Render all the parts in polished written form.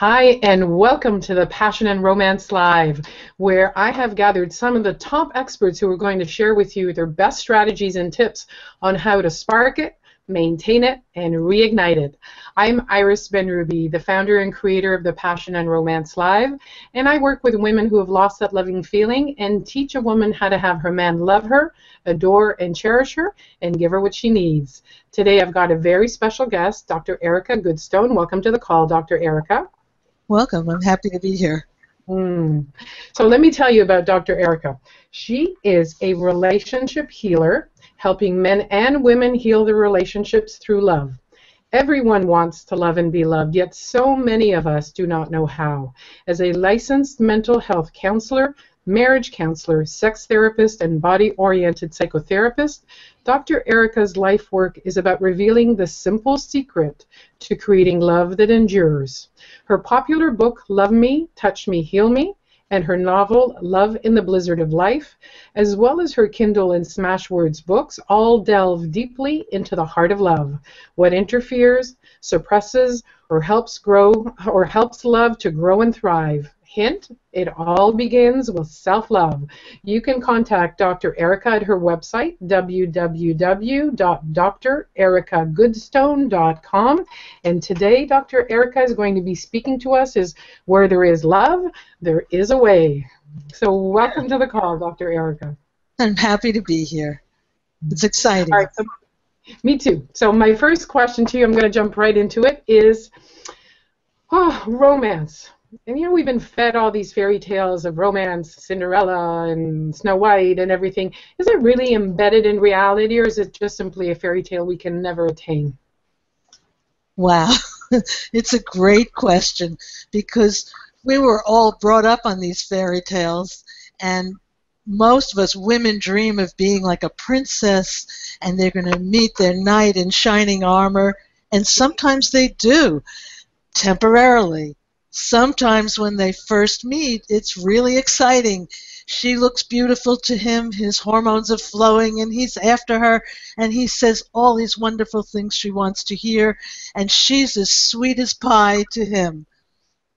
Hi, and welcome to the Passion and Romance Live, where I have gathered some of the top experts who are going to share with you their best strategies and tips on how to spark it, maintain it, and reignite it. I'm Iris Benrubi, the founder and creator of the Passion and Romance Live, and I work with women who have lost that loving feeling and teach a woman how to have her man love her, adore and cherish her, and give her what she needs. Today I've got a very special guest, Dr. Erica Goodstone. Welcome to the call, Dr. Erica. Welcome. I'm happy to be here. So let me tell you about Dr. Erica. She is a relationship healer, helping men and women heal their relationships through love. Everyone wants to love and be loved, yet so many of us do not know how. As a licensed mental health counselor, marriage counselor, sex therapist, and body-oriented psychotherapist, Dr. Erica's life work is about revealing the simple secret to creating love that endures. Her popular book, Love Me, Touch Me, Heal Me, and her novel, Love in the Blizzard of Life, as well as her Kindle and Smashwords books, all delve deeply into the heart of love, what interferes, suppresses, or helps love to grow and thrive. Hint, it all begins with self-love. You can contact Dr. Erica at her website, www.drericagoodstone.com. And today, Dr. Erica is going to be speaking to us is where there is love, there is a way. So welcome to the call, Dr. Erica. I'm happy to be here. It's exciting. All right, so, me too. So my first question to you, I'm going to jump right into it, is romance. And you know, we've been fed all these fairy tales of romance, Cinderella and Snow White and everything. Is it really embedded in reality, or is it just simply a fairy tale we can never attain? Wow. It's a great question, because we were all brought up on these fairy tales, and most of us women dream of being like a princess, and they're going to meet their knight in shining armor, and sometimes they do, temporarily. Sometimes when they first meet, it's really exciting. She looks beautiful to him, his hormones are flowing, and he's after her, and he says all these wonderful things she wants to hear, and she's as sweet as pie to him.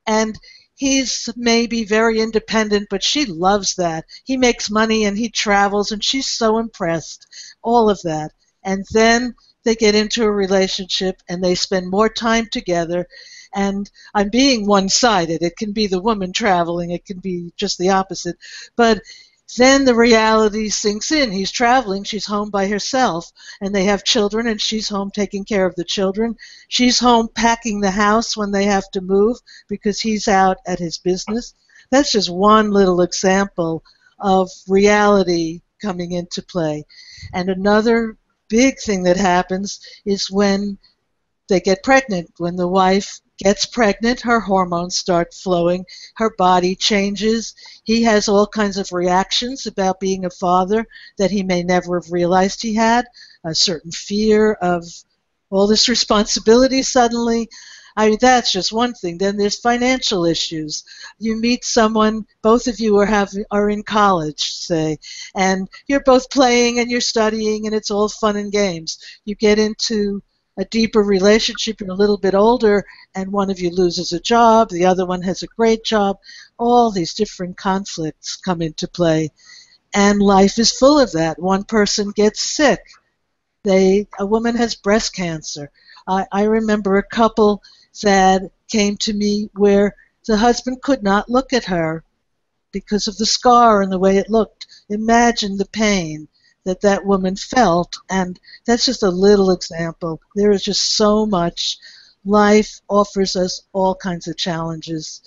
And he's maybe very independent, but she loves that. He makes money and he travels, and she's so impressed. All of that. And then they get into a relationship, and they spend more time together. And I'm being one-sided. It can be the woman traveling. It can be just the opposite. But then the reality sinks in. He's traveling. She's home by herself. And they have children, and she's home taking care of the children. She's home packing the house when they have to move because he's out at his business. That's just one little example of reality coming into play. And another big thing that happens is when they get pregnant. When the wife gets pregnant, her hormones start flowing, her body changes. He has all kinds of reactions about being a father that he may never have realized he had, a certain fear of all this responsibility suddenly. I mean, that's just one thing. Then there's financial issues. You meet someone, both of you are in college, say, and you're both playing and you're studying, and it's all fun and games. You get into a deeper relationship, you're a little bit older, and one of you loses a job, the other one has a great job. All these different conflicts come into play, and life is full of that. One person gets sick. A woman has breast cancer. I remember a couple that came to me where the husband could not look at her because of the scar and the way it looked. Imagine the pain that woman felt, and that's just a little example. There is just so much. Life offers us all kinds of challenges,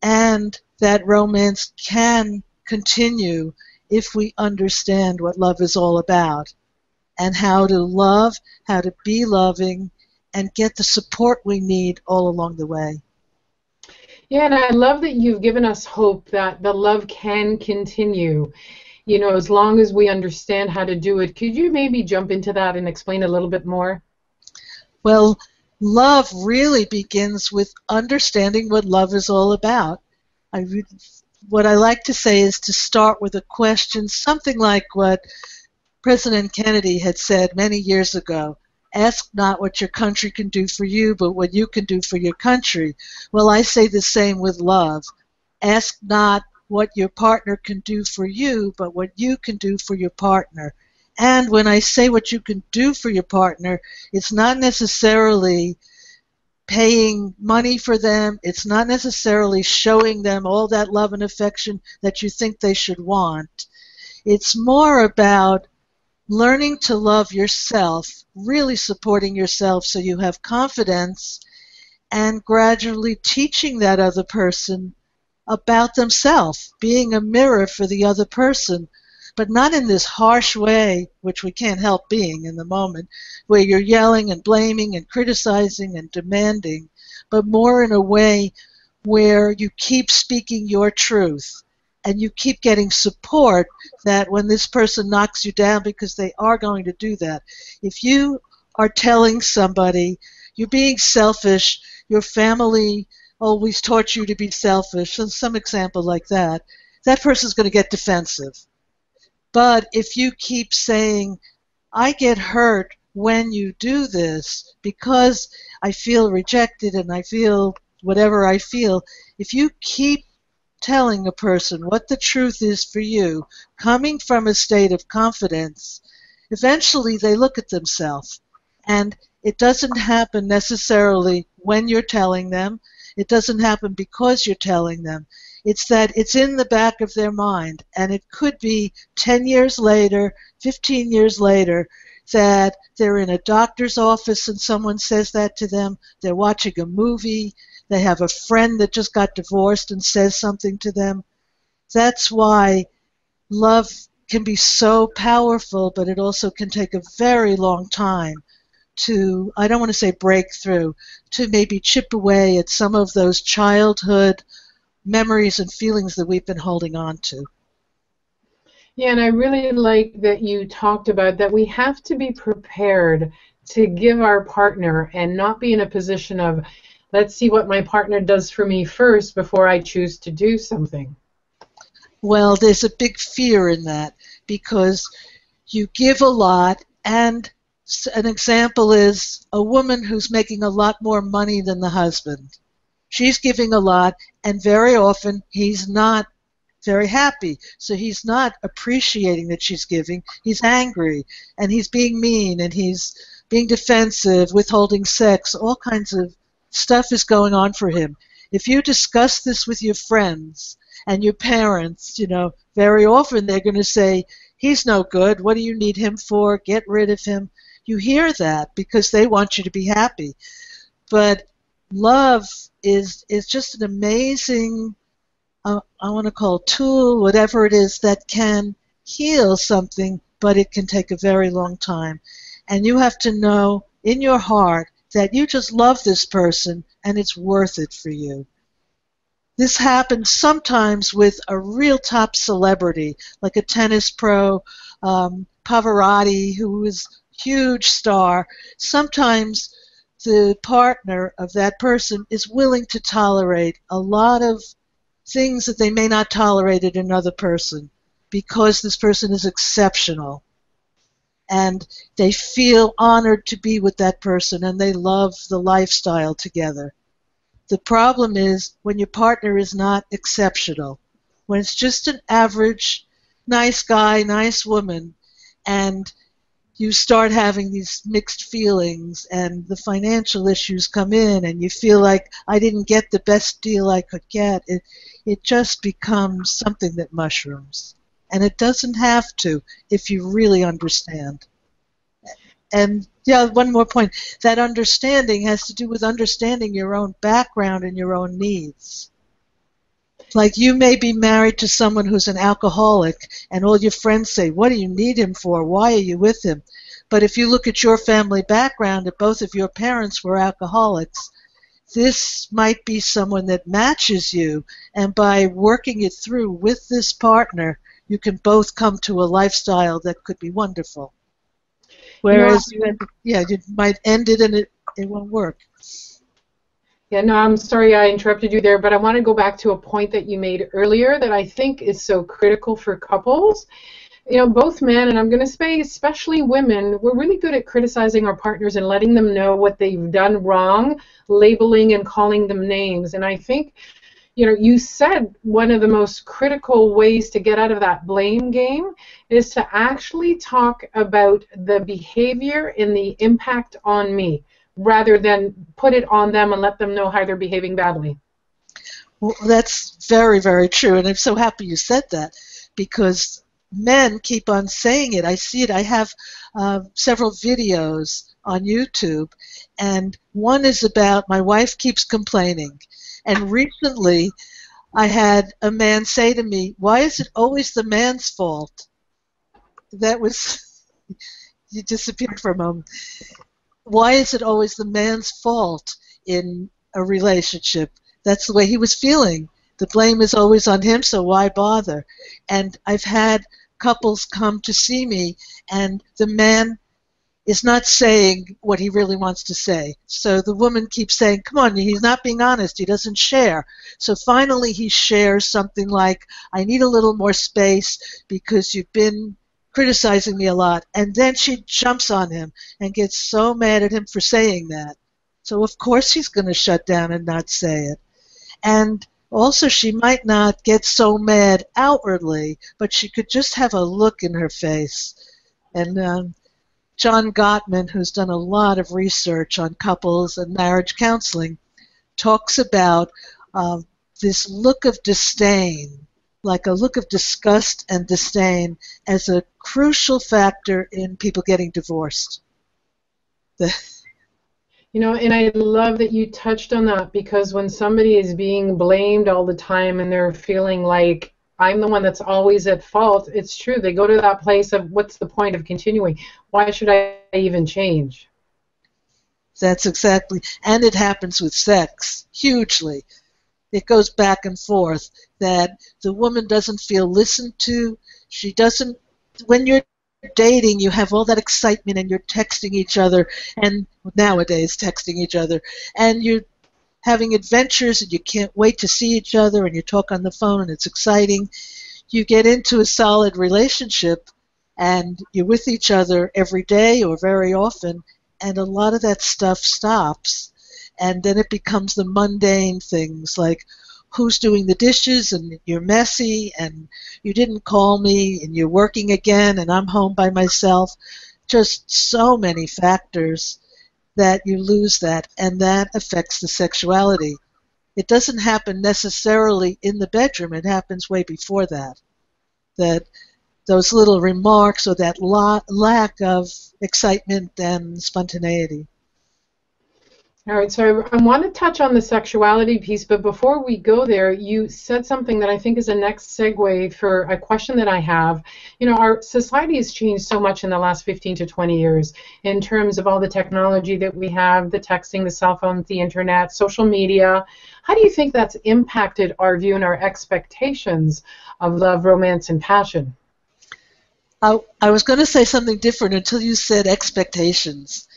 and that romance can continue if we understand what love is all about and how to love, how to be loving, and get the support we need all along the way. Yeah, and I love that you've given us hope that the love can continue. You know, as long as we understand how to do it. Could you maybe jump into that and explain a little bit more? Well, love really begins with understanding what love is all about. What I like to say is to start with a question, something like what President Kennedy had said many years ago. ask not what your country can do for you, but what you can do for your country. Well, I say the same with love. Ask not what your partner can do for you, but what you can do for your partner. And when I say what you can do for your partner, it's not necessarily paying money for them. It's not necessarily showing them all that love and affection that you think they should want. It's more about learning to love yourself, really supporting yourself so you have confidence, and gradually teaching that other person about themselves, being a mirror for the other person, but not in this harsh way, which we can't help being in the moment, where you're yelling and blaming and criticizing and demanding, but more in a way where you keep speaking your truth and you keep getting support that when this person knocks you down, because they are going to do that. If you are telling somebody you're being selfish, your family always taught you to be selfish, and some example like that, that person's going to get defensive. But if you keep saying, I get hurt when you do this because I feel rejected and I feel whatever I feel, if you keep telling a person what the truth is for you, coming from a state of confidence, eventually they look at themselves. And it doesn't happen necessarily when you're telling them. It doesn't happen because you're telling them. It's that it's in the back of their mind, and it could be 10 years later, 15 years later, that they're in a doctor's office and someone says that to them. They're watching a movie. They have a friend that just got divorced and says something to them. That's why love can be so powerful, but it also can take a very long time to, I don't want to say break through, to maybe chip away at some of those childhood memories and feelings that we've been holding on to. Yeah, and I really like that you talked about that we have to be prepared to give our partner and not be in a position of, let's see what my partner does for me first before I choose to do something. Well, there's a big fear in that because you give a lot, and an example is a woman who's making a lot more money than the husband. She's giving a lot, and very often he's not very happy. So he's not appreciating that she's giving. He's angry, and he's being mean, and he's being defensive, withholding sex. All kinds of stuff is going on for him. If you discuss this with your friends and your parents, very often they're going to say, he's no good. What do you need him for? Get rid of him. You hear that because they want you to be happy. But love is just an amazing, I want to call it tool, whatever it is, that can heal something, but it can take a very long time. And you have to know in your heart that you just love this person and it's worth it for you. This happens sometimes with a real top celebrity, like a tennis pro, Pavarotti, who is a huge star. Sometimes the partner of that person is willing to tolerate a lot of things that they may not tolerate in another person because this person is exceptional. And they feel honored to be with that person, and they love the lifestyle together. The problem is when your partner is not exceptional, when it's just an average, nice guy, nice woman, and you start having these mixed feelings and the financial issues come in and you feel like I didn't get the best deal I could get. It just becomes something that mushrooms. And it doesn't have to if you really understand. And yeah, one more point. That understanding has to do with understanding your own background and your own needs. Like you may be married to someone who's an alcoholic and all your friends say, what do you need him for? Why are you with him? But if you look at your family background, that both of your parents were alcoholics, this might be someone that matches you. And by working it through with this partner, you can both come to a lifestyle that could be wonderful. Whereas you might end it and it won't work. Yeah, no, I'm sorry I interrupted you there, but I want to go back to a point that you made earlier that I think is so critical for couples. Both men, and I'm going to say especially women, we're really good at criticizing our partners and letting them know what they've done wrong, labeling and calling them names. And I think, you said one of the most critical ways to get out of that blame game is to actually talk about the behavior and the impact on me, rather than put it on them and let them know how they're behaving badly. Well, that's very, very true, and I'm so happy you said that, because men keep on saying it. I see it. I have several videos on YouTube, and one is about my wife keeps complaining. And recently, I had a man say to me, "Why is it always the man's fault?" That was, you disappeared for a moment. Why is it always the man's fault in a relationship? That's the way he was feeling. The blame is always on him, so why bother? And I've had couples come to see me, and the man is not saying what he really wants to say. So the woman keeps saying, come on, he's not being honest, he doesn't share. So finally he shares something like, I need a little more space because you've been criticizing me a lot. And then she jumps on him and gets so mad at him for saying that. So of course he's going to shut down and not say it. And also she might not get so mad outwardly, but she could just have a look in her face. And John Gottman, who's done a lot of research on couples and marriage counseling, talks about this look of disdain, like a look of disgust and disdain, as a crucial factor in people getting divorced. And I love that you touched on that, because when somebody is being blamed all the time and they're feeling like I'm the one that's always at fault, it's true. They go to that place of, what's the point of continuing? Why should I even change? That's exactly, and it happens with sex, hugely. It goes back and forth, that the woman doesn't feel listened to. She doesn't, when you're dating, you have all that excitement and you're texting each other, and nowadays texting each other, and you're having adventures and you can't wait to see each other, and you talk on the phone and it's exciting. You get into a solid relationship and you're with each other every day or very often, and a lot of that stuff stops. And then it becomes the mundane things like who's doing the dishes, and you're messy, and you didn't call me, and you're working again, and I'm home by myself. Just so many factors that you lose that, and that affects the sexuality. It doesn't happen necessarily in the bedroom. It happens way before that. That those little remarks or that lack of excitement and spontaneity. All right, so I want to touch on the sexuality piece, but before we go there, you said something that I think is a next segue for a question that I have. Our society has changed so much in the last 15 to 20 years in terms of all the technology that we have, the texting, the cell phones, the internet, social media. How do you think that's impacted our view and our expectations of love, romance, and passion? I was going to say something different until you said expectations.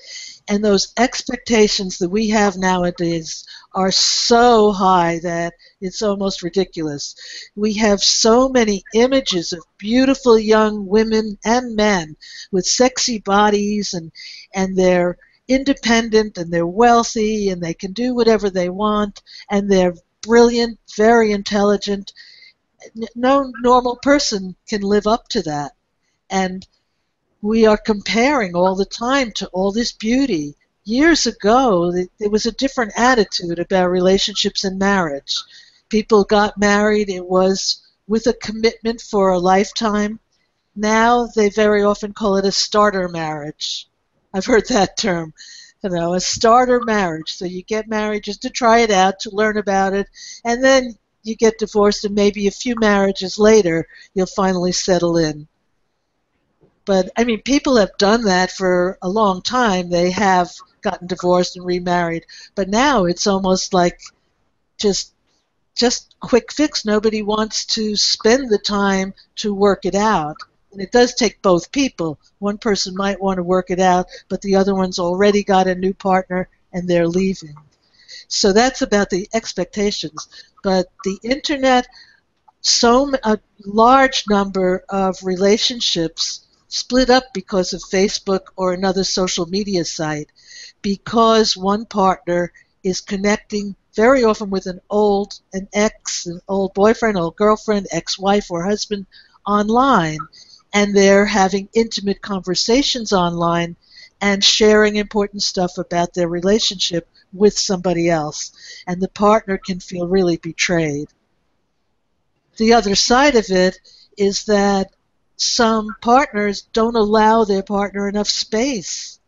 And those expectations that we have nowadays are so high that it's almost ridiculous. We have so many images of beautiful young women and men with sexy bodies, and they're independent, and they're wealthy, and they can do whatever they want, and they're brilliant, very intelligent. No normal person can live up to that. And we are comparing all the time to all this beauty. Years ago, there was a different attitude about relationships and marriage. People got married, it was with a commitment for a lifetime. Now they very often call it a starter marriage. I've heard that term. A starter marriage. So you get married just to try it out, to learn about it, and then you get divorced, and maybe a few marriages later, you'll finally settle in. But, people have done that for a long time. They have gotten divorced and remarried. But now it's almost like just quick fix. Nobody wants to spend the time to work it out. And it does take both people. One person might want to work it out, but the other one's already got a new partner and they're leaving. So that's about the expectations. But the internet, A large number of relationships split up because of Facebook or another social media site, because one partner is connecting very often with an old boyfriend, old girlfriend, ex-wife or husband online, and they're having intimate conversations online and sharing important stuff about their relationship with somebody else. And the partner can feel really betrayed. The other side of it is that some partners don't allow their partner enough space,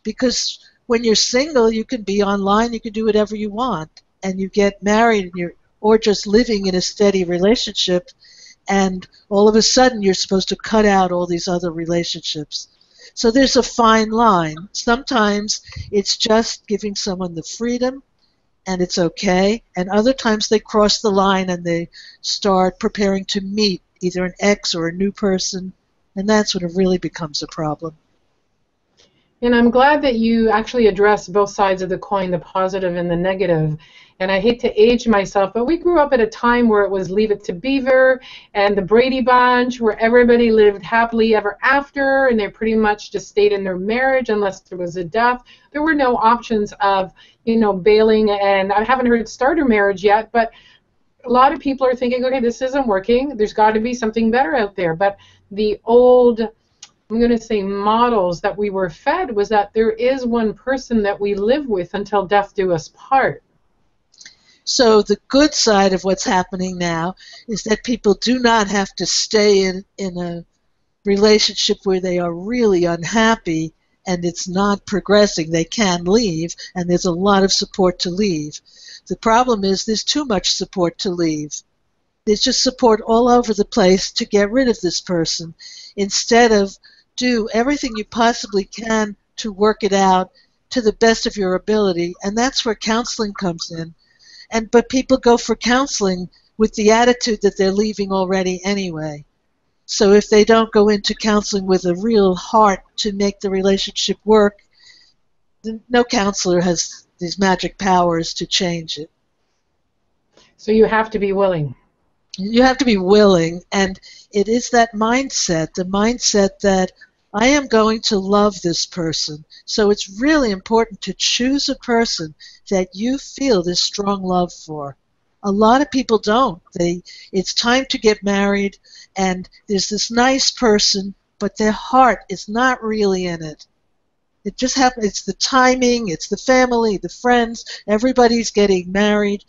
because when you're single, you can be online, you can do whatever you want, and you get married and or just living in a steady relationship, and all of a sudden you're supposed to cut out all these other relationships. So there's a fine line. Sometimes it's just giving someone the freedom, and it's okay, and other times they cross the line and they start preparing to meet either an ex or a new person, and that's when it really becomes a problem. And I'm glad that you actually address both sides of the coin, the positive and the negative. And I hate to age myself, but we grew up at a time where it was Leave It to Beaver and the Brady Bunch, where everybody lived happily ever after, and they pretty much just stayed in their marriage unless there was a death. There were no options of, bailing, and I haven't heard starter marriage yet, but a lot of people are thinking, okay, this isn't working. There's got to be something better out there. But the old, I'm going to say, models that we were fed was that there is one person that we live with until death do us part. So the good side of what's happening now is that people do not have to stay in a relationship where they are really unhappy and it's not progressing. They can leave, and there's a lot of support to leave. The problem is there's too much support to leave. There's just support all over the place to get rid of this person, instead of do everything you possibly can to work it out to the best of your ability, and that's where counseling comes in. But people go for counseling with the attitude that they're leaving already anyway. So if they don't go into counseling with a real heart to make the relationship work, then no counselor has these magic powers to change it. So you have to be willing. You have to be willing, and it is that mindset, the mindset that I am going to love this person. So it's really important to choose a person that you feel this strong love for. A lot of people don't. It's time to get married, and there's this nice person, but their heart is not really in it. It just happens. It's the timing, it's the family, the friends, everybody's getting married,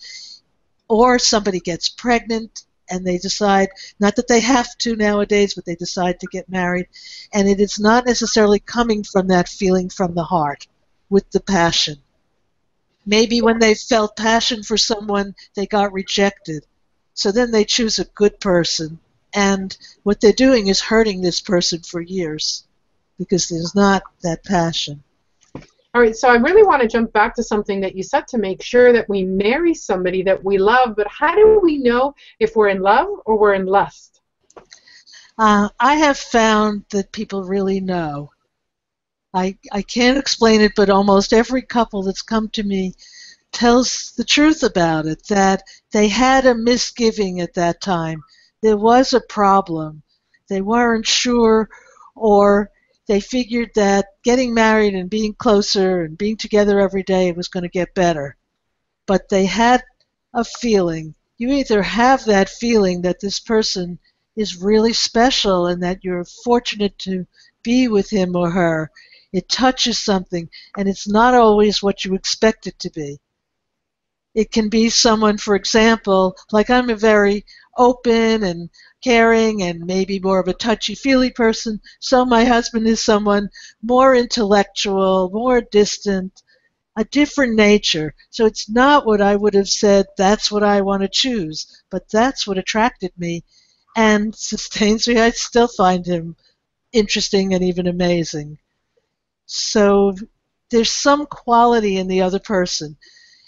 or somebody gets pregnant, and they decide, not that they have to nowadays, but they decide to get married, and it is not necessarily coming from that feeling from the heart with the passion. Maybe when they felt passion for someone, they got rejected. So then they choose a good person, and what they're doing is hurting this person for years because there's not that passion. All right, so I really want to jump back to something that you said, to make sure that we marry somebody that we love, but how do we know if we're in love or we're in lust? I have found that people really know. I can't explain it, but almost every couple that's come to me tells the truth about it, that they had a misgiving at that time. There was a problem. They weren't sure, or they figured that getting married and being closer and being together every day was going to get better. But they had a feeling. You either have that feeling that this person is really special and that you're fortunate to be with him or her. It touches something, and it's not always what you expect it to be. It can be someone, for example, like I'm a very open and caring and maybe more of a touchy-feely person, so my husband is someone more intellectual, more distant, a different nature. So it's not what I would have said, that's what I want to choose, but that's what attracted me and sustains me. I still find him interesting and even amazing. So there's some quality in the other person,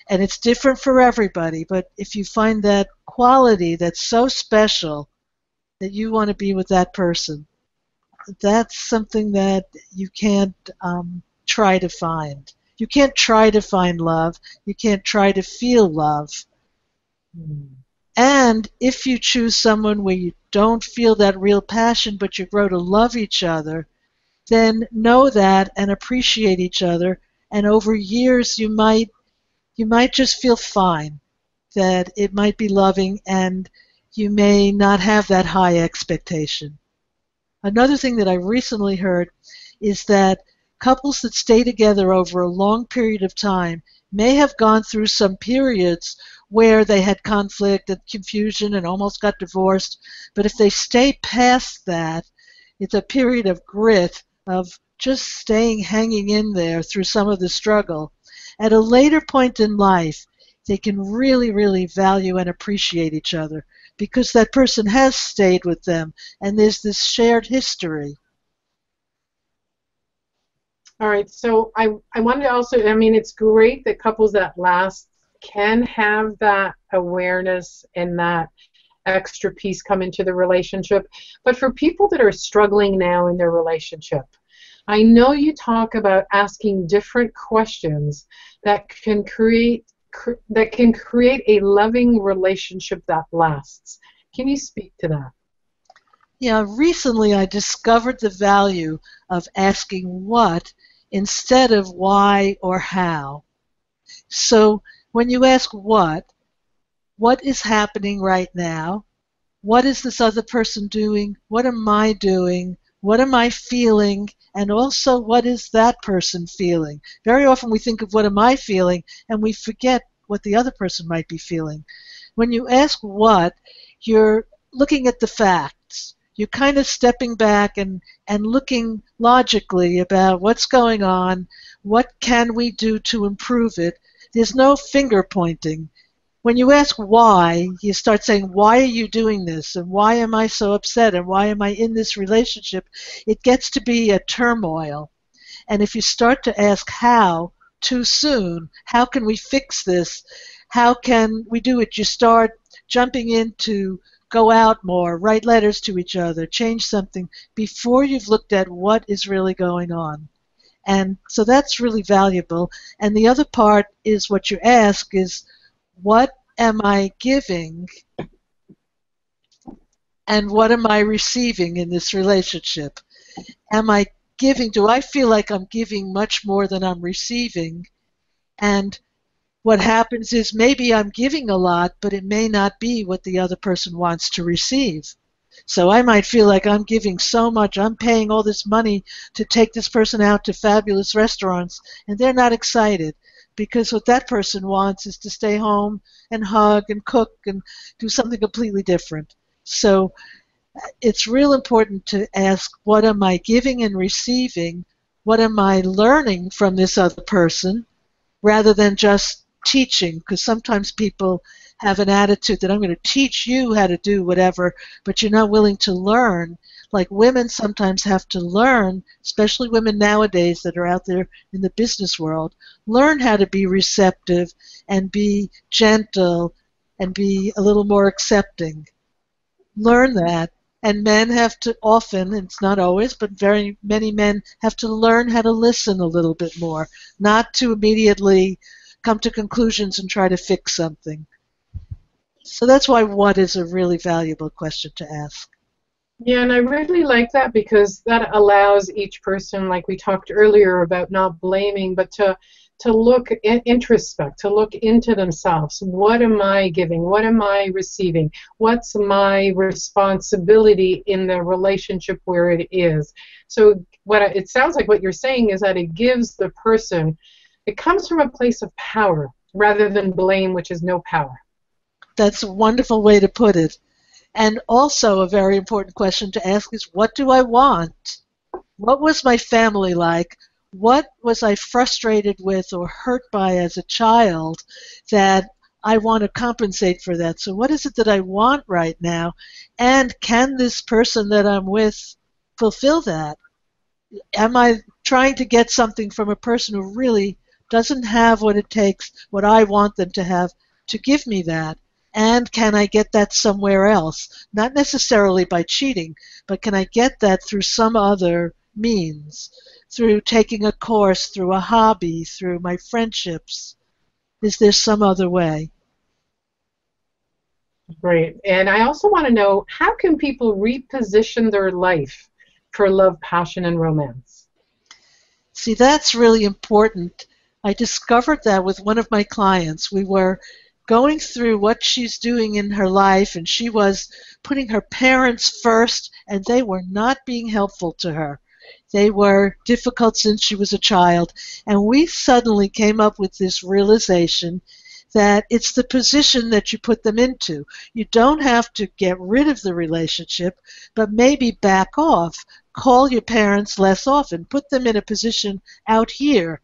and it's different for everybody, but if you find that quality that's so special that you want to be with that person, that's something that you can't try to find. You can't try to find love. You can't try to feel love. And if you choose someone where you don't feel that real passion, but you grow to love each other, then know that and appreciate each other. And over years, you might just feel fine, that it might be loving, and you may not have that high expectation. Another thing that I recently heard is that couples that stay together over a long period of time may have gone through some periods where they had conflict and confusion and almost got divorced, but if they stay past that, it's a period of grit, of just staying hanging in there through some of the struggle. At a later point in life, they can really, really value and appreciate each other because that person has stayed with them and there's this shared history. All right, so I wanted to also, I mean, it's great that couples that last can have that awareness and that extra piece come into the relationship. But for people that are struggling now in their relationship, I know you talk about asking different questions that can create a loving relationship that lasts. Can you speak to that? Yeah, recently I discovered the value of asking what instead of why or how. So when you ask what is happening right now? What is this other person doing? What am I doing? What am I feeling? And also, what is that person feeling? Very often we think of what am I feeling and we forget what the other person might be feeling. When you ask what, you're looking at the facts. You're kind of stepping back and looking logically about what's going on, what can we do to improve it. There's no finger pointing. When you ask why, you start saying, why are you doing this? And why am I so upset? And why am I in this relationship? It gets to be a turmoil. And if you start to ask how too soon, how can we fix this? How can we do it? You start jumping in to go out more, write letters to each other, change something before you've looked at what is really going on. And so that's really valuable. And the other part is what you ask is, what am I giving and what am I receiving in this relationship? Am I giving, do I feel like I'm giving much more than I'm receiving? And what happens is maybe I'm giving a lot, but it may not be what the other person wants to receive. So I might feel like I'm giving so much, I'm paying all this money to take this person out to fabulous restaurants, and they're not excited because what that person wants is to stay home and hug and cook and do something completely different. So it's real important to ask, what am I giving and receiving? What am I learning from this other person? Rather than just teaching, because sometimes people have an attitude that I'm going to teach you how to do whatever, but you're not willing to learn. Like women sometimes have to learn, especially women nowadays that are out there in the business world, learn how to be receptive and be gentle and be a little more accepting. Learn that. And men have to often, it's not always, but very many men have to learn how to listen a little bit more, not to immediately come to conclusions and try to fix something. So that's why what is a really valuable question to ask. Yeah, and I really like that because that allows each person, like we talked earlier about not blaming, but to look introspect, to look into themselves. What am I giving? What am I receiving? What's my responsibility in the relationship where it is? So it sounds like what you're saying is that it gives the person, it comes from a place of power rather than blame, which is no power. That's a wonderful way to put it. And also a very important question to ask is, what do I want? What was my family like? What was I frustrated with or hurt by as a child that I want to compensate for that? So what is it that I want right now? And can this person that I'm with fulfill that? Am I trying to get something from a person who really doesn't have what it takes, what I want them to have, to give me that? And can I get that somewhere else? Not necessarily by cheating, but can I get that through some other means? Through taking a course, through a hobby, through my friendships? Is there some other way? Great. And I also want to know, how can people reposition their life for love, passion, and romance? See, that's really important. I discovered that with one of my clients. We were going through what she's doing in her life, and she was putting her parents first, and they were not being helpful to her. They were difficult since she was a child. And we suddenly came up with this realization that it's the position that you put them into. You don't have to get rid of the relationship, but maybe back off. Call your parents less often. Put them in a position out here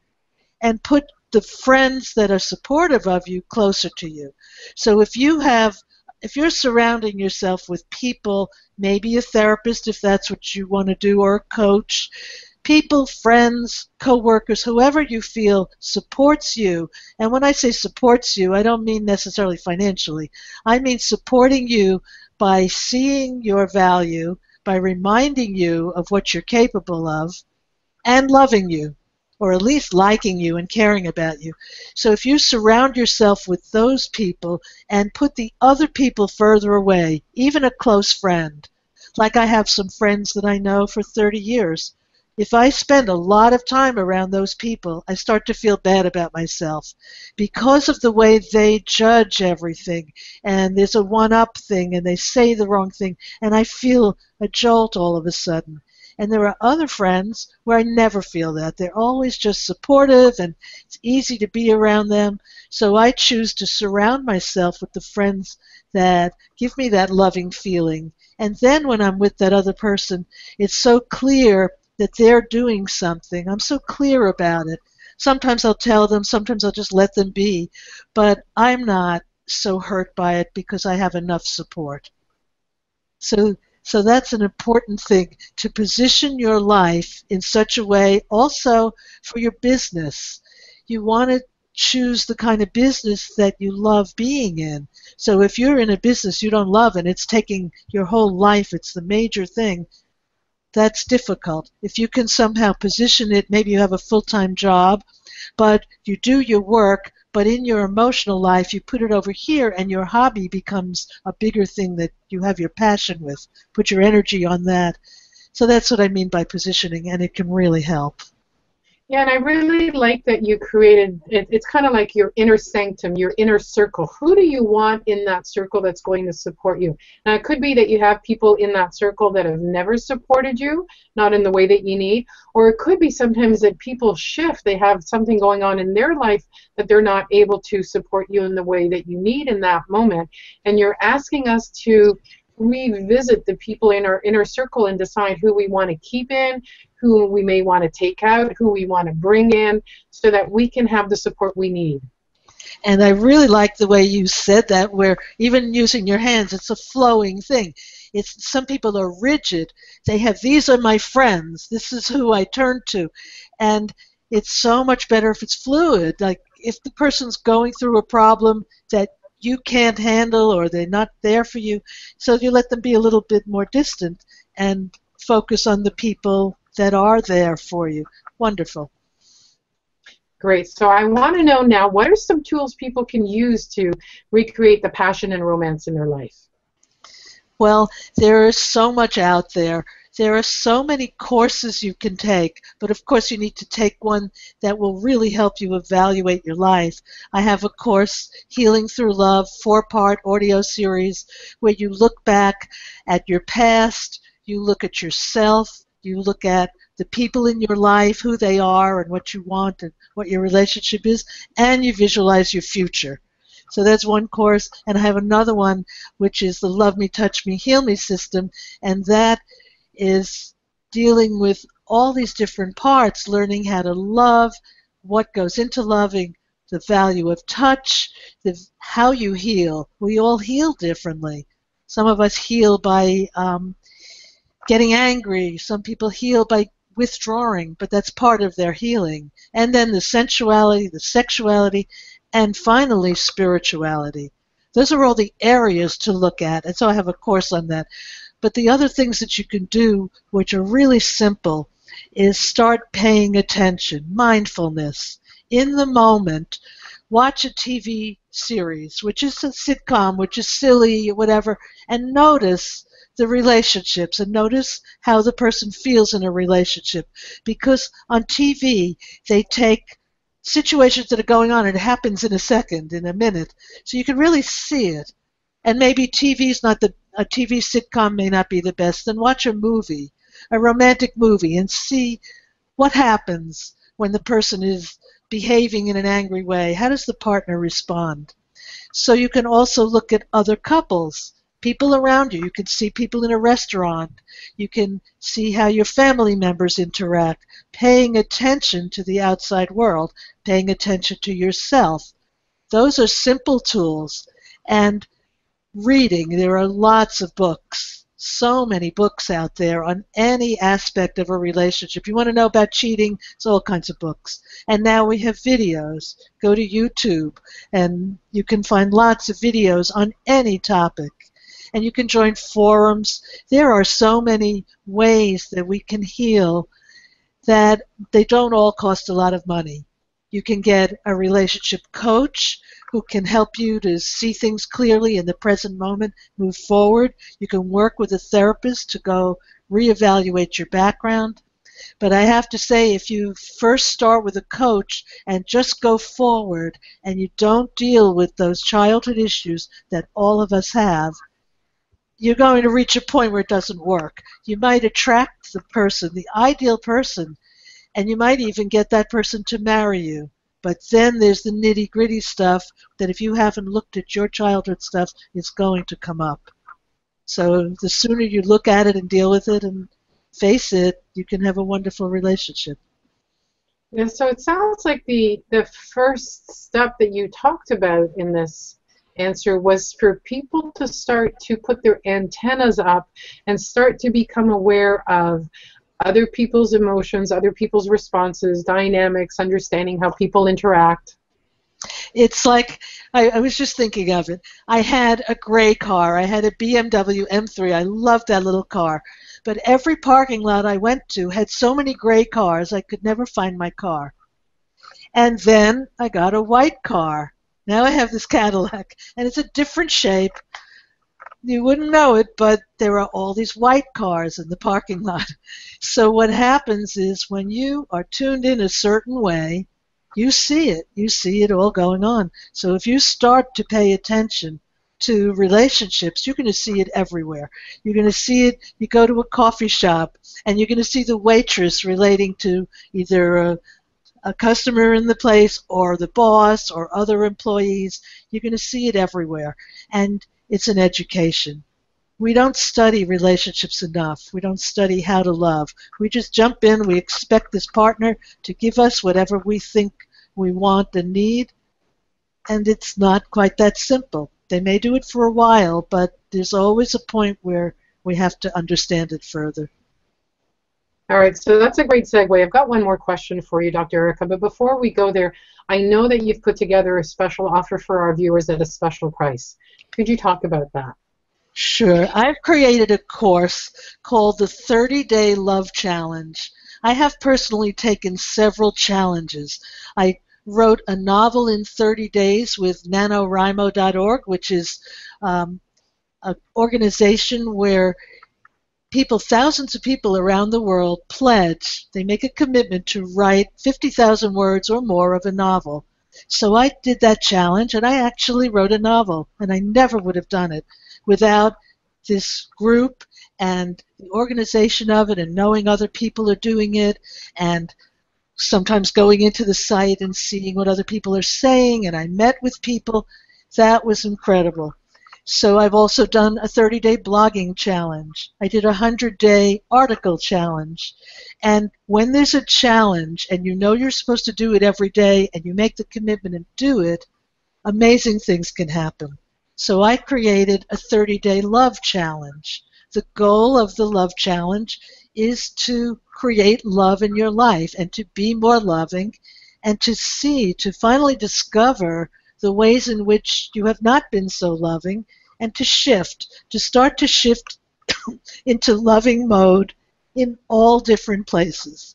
and put the friends that are supportive of you closer to you. So if you're surrounding yourself with people, maybe a therapist if that's what you want to do, or a coach, people, friends, coworkers, whoever you feel supports you. And when I say supports you, I don't mean necessarily financially. I mean supporting you by seeing your value, by reminding you of what you're capable of, and loving you, or at least liking you and caring about you. So if you surround yourself with those people and put the other people further away, even a close friend, like I have some friends that I know for 30 years, if I spend a lot of time around those people, I start to feel bad about myself because of the way they judge everything. And there's a one-up thing, and they say the wrong thing, and I feel a jolt all of a sudden. And there are other friends where I never feel that. They're always just supportive, and it's easy to be around them. So I choose to surround myself with the friends that give me that loving feeling. And then when I'm with that other person, it's so clear that they're doing something. I'm so clear about it. Sometimes I'll tell them, sometimes I'll just let them be, but I'm not so hurt by it because I have enough support. So, so that's an important thing, to position your life in such a way also for your business. You want to choose the kind of business that you love being in. So if you're in a business you don't love and it's taking your whole life, it's the major thing, that's difficult. If you can somehow position it, maybe you have a full-time job, but you do your work, but in your emotional life you put it over here and your hobby becomes a bigger thing that you have your passion with. Put your energy on that. So that's what I mean by positioning, and it can really help. Yeah, and I really like that you created it. It's kind of like your inner sanctum, your inner circle. Who do you want in that circle that's going to support you? Now, it could be that you have people in that circle that have never supported you, not in the way that you need, or it could be sometimes that people shift. They have something going on in their life that they're not able to support you in the way that you need in that moment. And you're asking us to revisit the people in our inner circle and decide who we want to keep in, who we may want to take out, who we want to bring in, so that we can have the support we need. And I really like the way you said that, where even using your hands, it's a flowing thing. It's, some people are rigid. They have, these are my friends. This is who I turn to. And it's so much better if it's fluid. Like if the person's going through a problem that you can't handle or they're not there for you, so you let them be a little bit more distant and focus on the people that are there for you. Wonderful. Great. So I want to know now, what are some tools people can use to recreate the passion and romance in their life? Well, there is so much out there. There are so many courses you can take, but of course you need to take one that will really help you evaluate your life. I have a course, Healing Through Love, 4-part audio series, where you look back at your past, you look at yourself, you look at the people in your life, who they are and what you want and what your relationship is, and you visualize your future. So that's one course, and I have another one which is the Love Me, Touch Me, Heal Me system, and that is dealing with all these different parts, learning how to love, what goes into loving, the value of touch, how you heal. We all heal differently. Some of us heal by getting angry. Some people heal by withdrawing, but that's part of their healing. And then the sensuality, the sexuality, and finally spirituality. Those are all the areas to look at, and so I have a course on that. But the other things that you can do, which are really simple, is start paying attention, mindfulness, in the moment. watch a TV series, which is a sitcom, which is silly, whatever, and notice the relationships and notice how the person feels in a relationship. Because on TV, they take situations that are going on and it happens in a second, in a minute. So you can really see it. And maybe a TV sitcom may not be the best. Then watch a movie, a romantic movie, and see what happens when the person is behaving in an angry way. How does the partner respond? So you can also look at other couples, people around you. You can see people in a restaurant. You can see how your family members interact, paying attention to the outside world, paying attention to yourself. Those are simple tools. And reading, there are lots of books, so many books out there on any aspect of a relationship. You want to know about cheating, there's all kinds of books. And now we have videos. Go to YouTube and you can find lots of videos on any topic. And you can join forums. There are so many ways that we can heal that they don't all cost a lot of money. You can get a relationship coach who can help you to see things clearly in the present moment, move forward. You can work with a therapist to go reevaluate your background. But I have to say, if you first start with a coach and just go forward and you don't deal with those childhood issues that all of us have, you're going to reach a point where it doesn't work. You might attract the person, the ideal person, and you might even get that person to marry you. But then there's the nitty-gritty stuff that if you haven't looked at your childhood stuff, it's going to come up. So the sooner you look at it and deal with it and face it, you can have a wonderful relationship. Yeah, so it sounds like the first step that you talked about in this answer was for people to start to put their antennas up and start to become aware of other people's emotions, other people's responses, dynamics, understanding how people interact. It's like, I was just thinking of it. I had a gray car. I had a BMW M3. I loved that little car. But every parking lot I went to had so many gray cars, I could never find my car. And then I got a white car. Now I have this Cadillac, and it's a different shape. You wouldn't know it, but there are all these white cars in the parking lot. So what happens is when you are tuned in a certain way, you see it. You see it all going on. So if you start to pay attention to relationships, you're going to see it everywhere. You're going to see it, you go to a coffee shop, and you're going to see the waitress relating to either a customer in the place or the boss or other employees. You're going to see it everywhere. And it's an education. We don't study relationships enough. We don't study how to love. We just jump in. We expect this partner to give us whatever we think we want and need, and it's not quite that simple. They may do it for a while, but there's always a point where we have to understand it further. All right, so that's a great segue. I've got one more question for you, Dr. Erica, but before we go there, I know that you've put together a special offer for our viewers at a special price. Could you talk about that? Sure. I've created a course called the 30-Day Love Challenge. I have personally taken several challenges. I wrote a novel in 30 days with NaNoWriMo.org, which is an organization where people, thousands of people around the world pledge, they make a commitment to write 50,000 words or more of a novel. So I did that challenge, and I actually wrote a novel, and I never would have done it without this group and the organization of it and knowing other people are doing it and sometimes going into the site and seeing what other people are saying, and I met with people. That was incredible. So I've also done a 30-day blogging challenge. I did a 100-day article challenge. And when there's a challenge and you know you're supposed to do it every day and you make the commitment and do it, amazing things can happen. So I created a 30-day love challenge. The goal of the love challenge is to create love in your life and to be more loving and to finally discover the ways in which you have not been so loving and to start to shift into loving mode in all different places.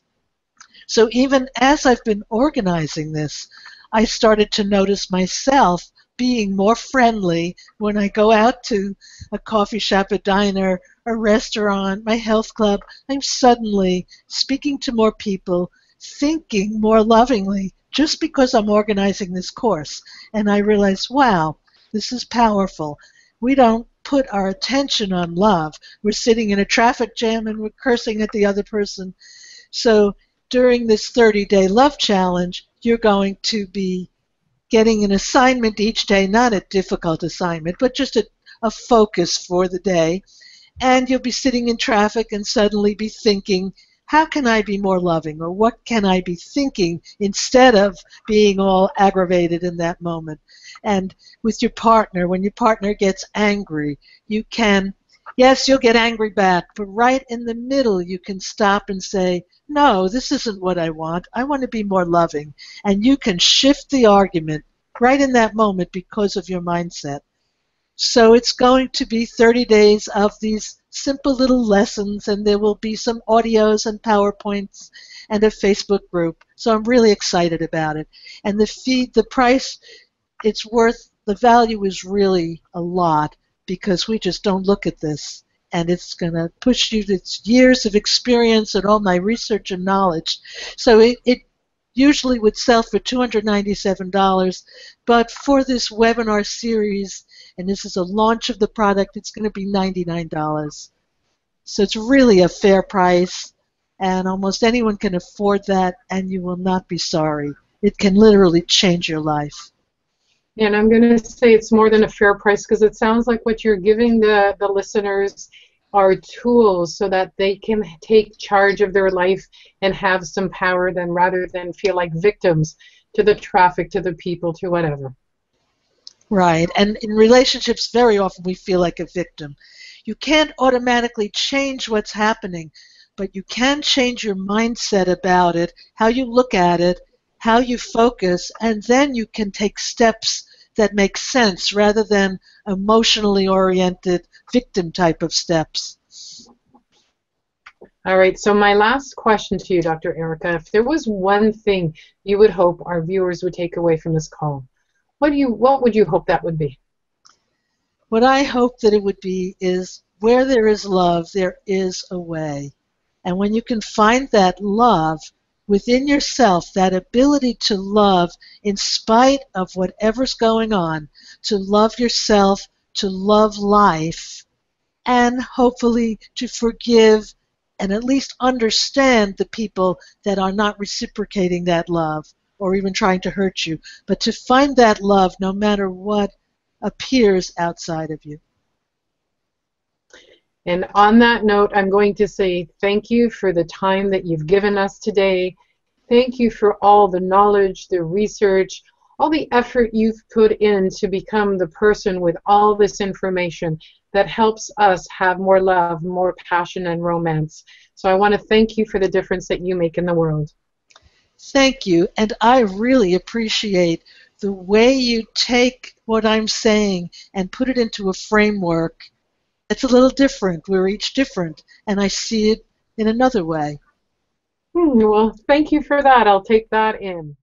So even as I've been organizing this, I started to notice myself being more friendly when I go out to a coffee shop, a diner, a restaurant, my health club. I'm suddenly speaking to more people, thinking more lovingly, just because I'm organizing this course. And I realize, wow, this is powerful. We don't put our attention on love. We're sitting in a traffic jam and we're cursing at the other person. So during this 30-day love challenge, you're going to be getting an assignment each day, not a difficult assignment, but just a focus for the day. And you'll be sitting in traffic and suddenly be thinking, how can I be more loving? Or what can I be thinking instead of being all aggravated in that moment? And with your partner, when your partner gets angry, you can, yes, you'll get angry back, but right in the middle you can stop and say, no, this isn't what I want. I want to be more loving. And you can shift the argument right in that moment because of your mindset. So it's going to be 30 days of these simple little lessons, and there will be some audios and PowerPoints and a Facebook group. So I'm really excited about it. And the price, it's worth, the value is really a lot because we just don't look at this. And it's going to push you, it's years of experience and all my research and knowledge. So it usually would sell for $297, but for this webinar series, and this is a launch of the product, it's going to be $99. So it's really a fair price, and almost anyone can afford that, and you will not be sorry. It can literally change your life. And I'm going to say it's more than a fair price because it sounds like what you're giving the listeners are tools so that they can take charge of their life and have some power then rather than feel like victims to the traffic, to the people, to whatever. Right. And in relationships, very often we feel like a victim. You can't automatically change what's happening, but you can change your mindset about it, how you look at it, how you focus, and then you can take steps that make sense rather than emotionally oriented victim type of steps. All right, so my last question to you, Dr. Erica, if there was one thing you would hope our viewers would take away from this call, what would you hope that would be? What I hope that it would be is where there is love, there is a way. And when you can find that love within yourself, that ability to love in spite of whatever's going on, to love yourself, to love life, and hopefully to forgive and at least understand the people that are not reciprocating that love or even trying to hurt you, but to find that love no matter what appears outside of you. And on that note, I'm going to say thank you for the time that you've given us today. Thank you for all the knowledge, the research, all the effort you've put in to become the person with all this information that helps us have more love, more passion, and romance. So I want to thank you for the difference that you make in the world. Thank you, and I really appreciate the way you take what I'm saying and put it into a framework. It's a little different. We're each different, and I see it in another way. Well, thank you for that. I'll take that in.